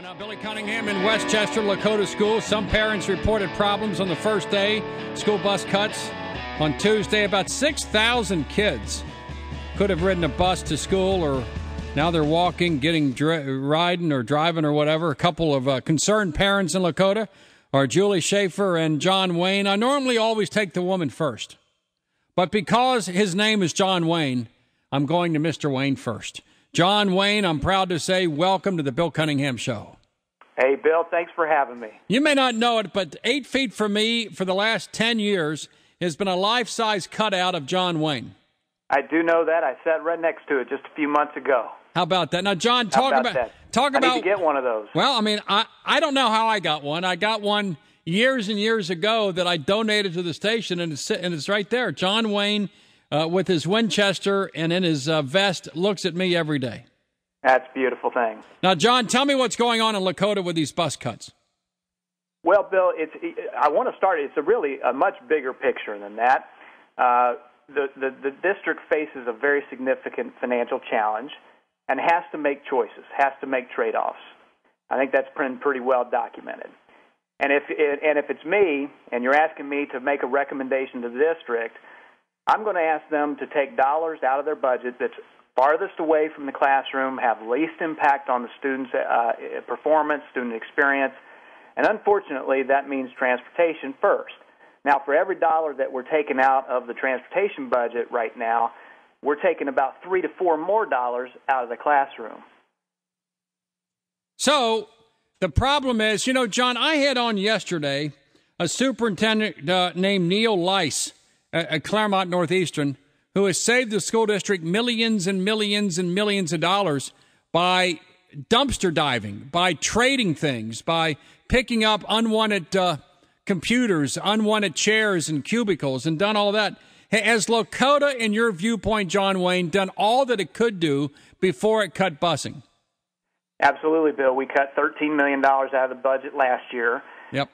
Now, Billy Cunningham in Westchester Lakota School. Some parents reported problems on the first day. School bus cuts on Tuesday. About 6,000 kids could have ridden a bus to school, or now they're walking, getting riding or driving or whatever. A couple of concerned parents in Lakota are Julie Schaefer and John Wayne. I normally always take the woman first, but because his name is John Wayne, I'm going to Mr. Wayne first. John Wayne, I'm proud to say, welcome to the Bill Cunningham Show. Hey, Bill, thanks for having me. You may not know it, but 8 feet from me for the last 10 years has been a life-size cutout of John Wayne. I do know that. I sat right next to it just a few months ago. How about that? Now, John, talk about that. I need to get one of those. Well, I mean, I don't know how I got one. I got one years and years ago that I donated to the station, and it's right there. John Wayne with his Winchester and in his vest looks at me every day. That's a beautiful thing. Now, John, tell me what's going on in Lakota with these bus cuts. Well, Bill, I want to start. It's really a much bigger picture than that. The district faces a very significant financial challenge and has to make choices, has to make trade-offs. I think that's been pretty well documented. And if it's me and you're asking me to make a recommendation to the district, I'm going to ask them to take dollars out of their budget that's farthest away from the classroom, have least impact on the students' performance, student experience, and unfortunately that means transportation first. Now, for every dollar that we're taking out of the transportation budget right now, we're taking about $3 to $4 more out of the classroom. So the problem is, John, I had on yesterday a superintendent named Neil Lice at Claremont Northeastern, who has saved the school district millions and millions and millions of dollars by dumpster diving, by trading things, by picking up unwanted computers, unwanted chairs and cubicles, and done all that. Has Lakota, in your viewpoint, John Wayne, done all that it could do before it cut busing? Absolutely, Bill. We cut $13 million out of the budget last year. Yep.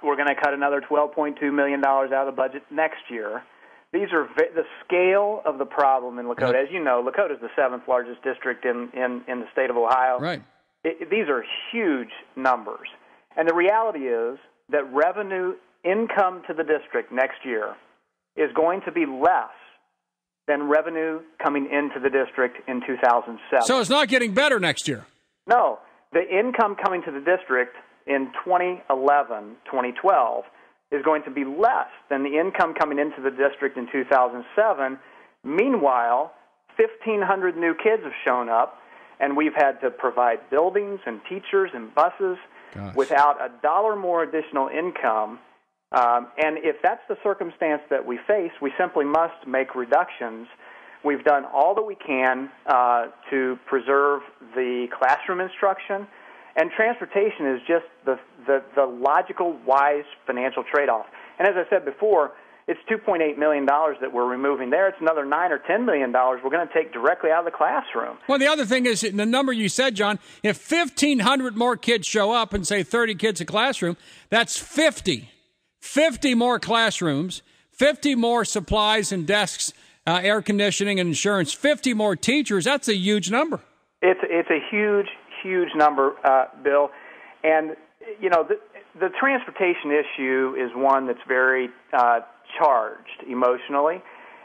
We're going to cut another $12.2 million out of the budget next year. These are the scale of the problem in Lakota. Yep. As you know, Lakota is the seventh largest district in the state of Ohio. Right. These are huge numbers. And the reality is that revenue income to the district next year is going to be less than revenue coming into the district in 2007. So it's not getting better next year? No. The income coming to the district in 2011, 2012, is going to be less than the income coming into the district in 2007. Meanwhile, 1,500 new kids have shown up, and we've had to provide buildings and teachers and buses. Gosh. Without $1 more additional income. And if that's the circumstance that we face, we simply must make reductions. We've done all that we can to preserve the classroom instruction. And transportation is just the logical, wise financial trade-off. And as I said before, it's $2.8 million that we're removing there. It's another $9 or $10 million we're going to take directly out of the classroom. Well, the other thing is, the number you said, John, if 1,500 more kids show up and say 30 kids a classroom, that's 50. 50 more classrooms, 50 more supplies and desks, air conditioning and insurance, 50 more teachers. That's a huge number. It's a huge number, Bill. And, the transportation issue is one that's very charged emotionally.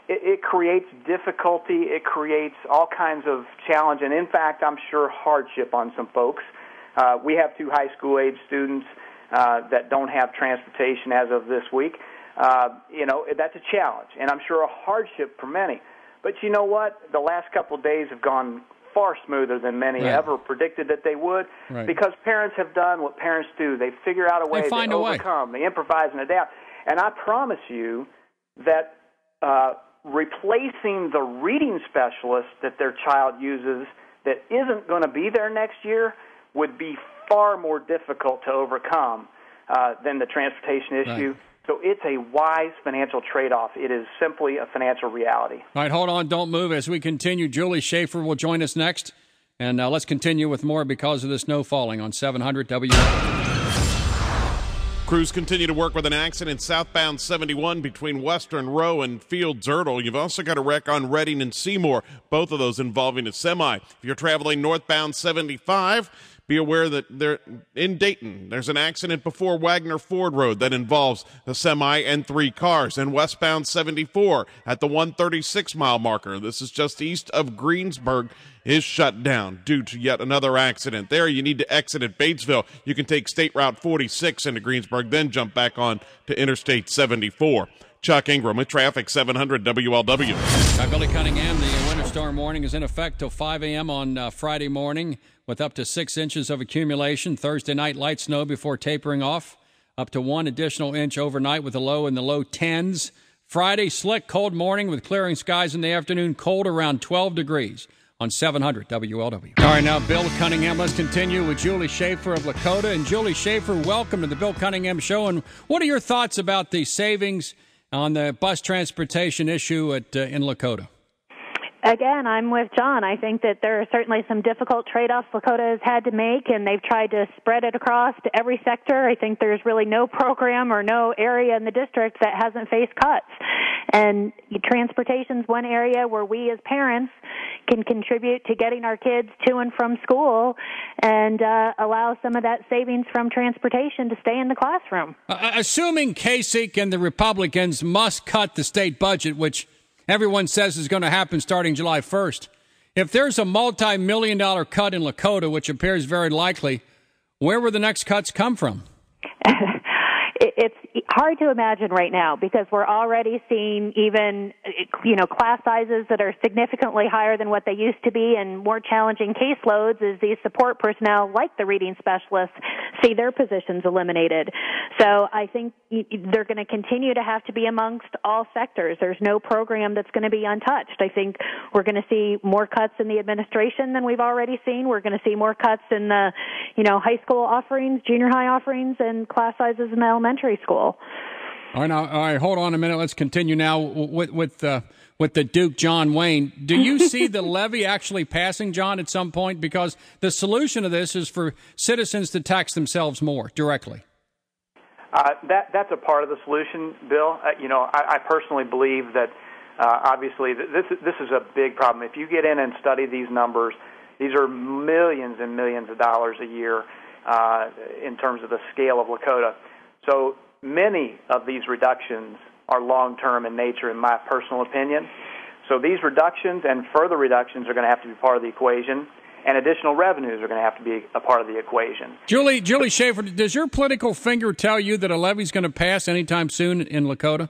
It creates difficulty. It creates all kinds of challenge, and in fact, I'm sure hardship on some folks. We have 2 high school age students that don't have transportation as of this week. That's a challenge, and I'm sure a hardship for many. But you know what? The last couple of days have gone far smoother than many ever predicted that they would, because parents have done what parents do. They figure out a way to overcome. They improvise and adapt. And I promise you that replacing the reading specialist that their child uses that isn't going to be there next year would be far more difficult to overcome than the transportation issue. Right. So it's a wise financial trade-off. It is simply a financial reality. All right, hold on. Don't move. As we continue, Julie Schaefer will join us next. And let's continue with more because of the snow falling on 700 W. Crews continue to work with an accident southbound 71 between Western Row and Fields Erdel. You've also got a wreck on Reading and Seymour, both of those involving a semi. If you're traveling northbound 75 Be aware that in Dayton, there's an accident before Wagner Ford Road that involves the semi and 3 cars, and westbound 74 at the 136-mile marker. This is just east of Greensburg, is shut down due to yet another accident. There, you need to exit at Batesville. You can take State Route 46 into Greensburg, then jump back on to Interstate 74. Chuck Ingram with Traffic 700 WLW. By Billy Cunningham, the winter storm warning is in effect till 5 a.m. on Friday morning with up to 6 inches of accumulation. Thursday night, light snow before tapering off. Up to 1 additional inch overnight with a low in the low 10s. Friday, slick, cold morning with clearing skies in the afternoon, cold around 12 degrees on 700 WLW. All right, now Bill Cunningham. Let's continue with Julie Schaefer of Lakota. And Julie Schaefer, welcome to the Bill Cunningham Show. And what are your thoughts about the savings on the bus transportation issue in Lakota? Again, I'm with John. I think that there are certainly some difficult trade-offs Lakota has had to make, and they've tried to spread it across to every sector. I think there's really no program or no area in the district that hasn't faced cuts. And transportation's one area where we as parents can contribute to getting our kids to and from school and allow some of that savings from transportation to stay in the classroom. Assuming Kasich and the Republicans must cut the state budget, which everyone says is going to happen starting July 1st. If there's a multi-million-dollar cut in Lakota, which appears very likely, where will the next cuts come from? It's hard to imagine right now because we're already seeing even, class sizes that are significantly higher than what they used to be and more challenging caseloads as these support personnel, like the reading specialists, see their positions eliminated. So I think they're going to continue to have to be amongst all sectors. There's no program that's going to be untouched. I think we're going to see more cuts in the administration than we've already seen. We're going to see more cuts in the, high school offerings, junior high offerings, and class sizes in the elementary school. All right, hold on a minute. Let's continue now with the Duke, John Wayne. Do you see the levy actually passing, John, at some point? Because the solution to this is for citizens to tax themselves more directly. That's a part of the solution, Bill. I personally believe that obviously this is a big problem. If you get in and study these numbers, these are millions and millions of dollars a year in terms of the scale of Lakota. So many of these reductions are long-term in nature, in my personal opinion. So these reductions and further reductions are going to have to be part of the equation, and additional revenues are going to have to be a part of the equation. Julie Schaefer, does your political finger tell you that a levy is going to pass anytime soon in Lakota?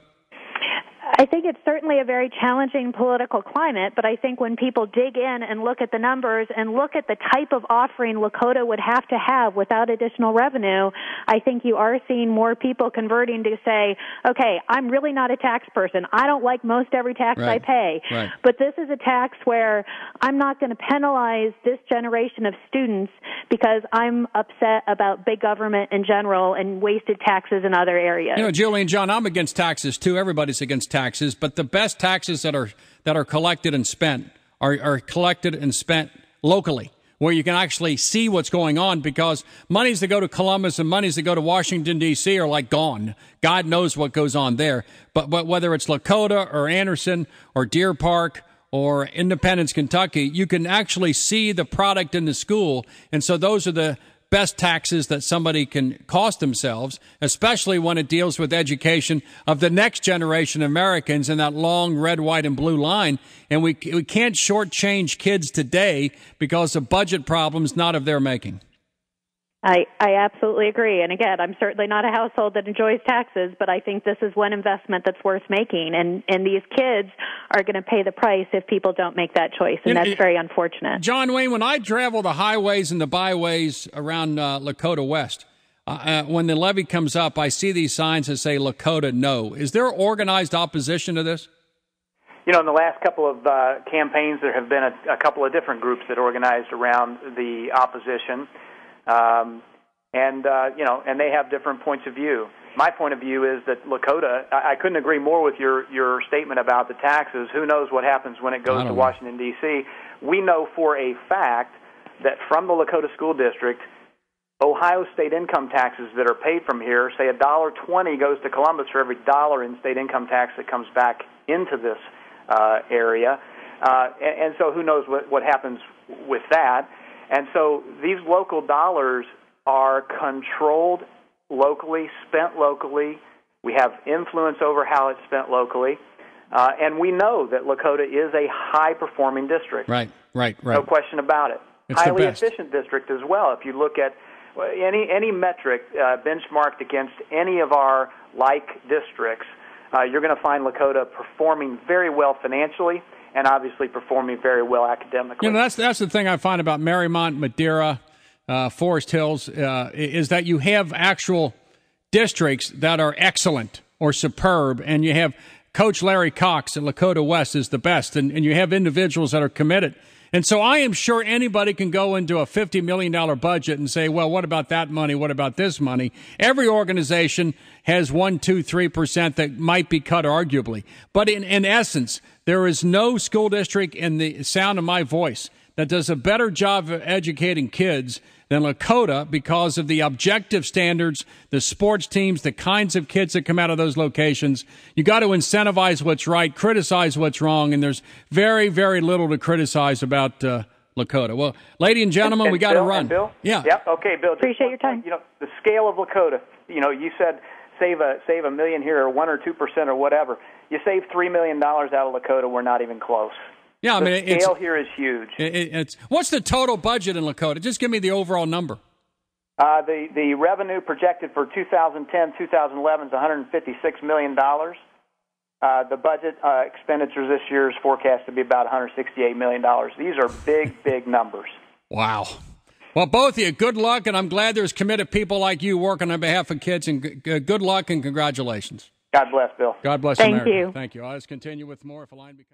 I think it's certainly a very challenging political climate, but I think when people dig in and look at the numbers and look at the type of offering Lakota would have to have without additional revenue, I think you are seeing more people converting to say, okay, I'm really not a tax person. I don't like most every tax I pay. Right. But this is a tax where I'm not going to penalize this generation of students because I'm upset about big government in general and wasted taxes in other areas. Julie and John, I'm against taxes too. Everybody's against taxes, but the best taxes that are collected and spent are collected and spent locally, where you can actually see what's going on, because monies that go to Columbus and monies that go to Washington, D.C. are like gone. God knows what goes on there. But whether it's Lakota or Anderson or Deer Park or Independence, Kentucky, you can actually see the product in the school. And so those are the best taxes that somebody can cost themselves, especially when it deals with education of the next generation of Americans in that long red, white, and blue line. And we can't shortchange kids today because of budget problems not of their making. I absolutely agree. And again, I'm certainly not a household that enjoys taxes, but I think this is one investment that's worth making. And these kids are going to pay the price if people don't make that choice. And that's very unfortunate. John Wayne, when I travel the highways and the byways around Lakota West, when the levy comes up, I see these signs that say Lakota no. Is there organized opposition to this? In the last couple of campaigns, there have been a couple of different groups that organized around the opposition. And they have different points of view. My point of view is that Lakota, I couldn't agree more with your statement about the taxes. Who knows what happens when it goes to Washington, D.C. We know for a fact that from the Lakota School District, Ohio state income taxes that are paid from here, say $1.20 goes to Columbus for every dollar in state income tax that comes back into this area. And so who knows what happens with that. And so these local dollars are controlled locally, spent locally. We have influence over how it's spent locally. And we know that Lakota is a high-performing district. Right. No question about it. It's highly the best. efficient district as well. If you look at any metric benchmarked against any of our like districts, you're going to find Lakota performing very well financially and obviously performing very well academically. You know, that's the thing I find about Marymount, Madeira, Forest Hills, is that you have actual districts that are excellent or superb, and you have Coach Larry Cox at Lakota West is the best, and you have individuals that are committed. And so I am sure anybody can go into a $50 million budget and say, well, what about that money? What about this money? Every organization has 1%, 2%, 3% that might be cut arguably. But in essence, there is no school district in the sound of my voice that does a better job of educating kids than Lakota because of the objective standards, the sports teams, the kinds of kids that come out of those locations. You got to incentivize what's right, criticize what's wrong, and there's very, very little to criticize about Lakota. Well, ladies and gentlemen, we got to run. Bill? Yeah. Yep. Okay, Bill. Appreciate your time. You know, the scale of Lakota. You know, you said save a million here, or 1 or 2% or whatever. You save $3 million out of Lakota, we're not even close. Yeah, I mean, the scale here is huge. What's the total budget in Lakota? Just give me the overall number. The revenue projected for 2010, 2011 is $156 million. The budget expenditures this year is forecast to be about $168 million. These are big, big numbers. Wow. Well, both of you, good luck, and I'm glad there's committed people like you working on behalf of kids, and good luck and congratulations. God bless, Bill. God bless Thank America. you. Thank you. I'll just continue with more if a line becomes...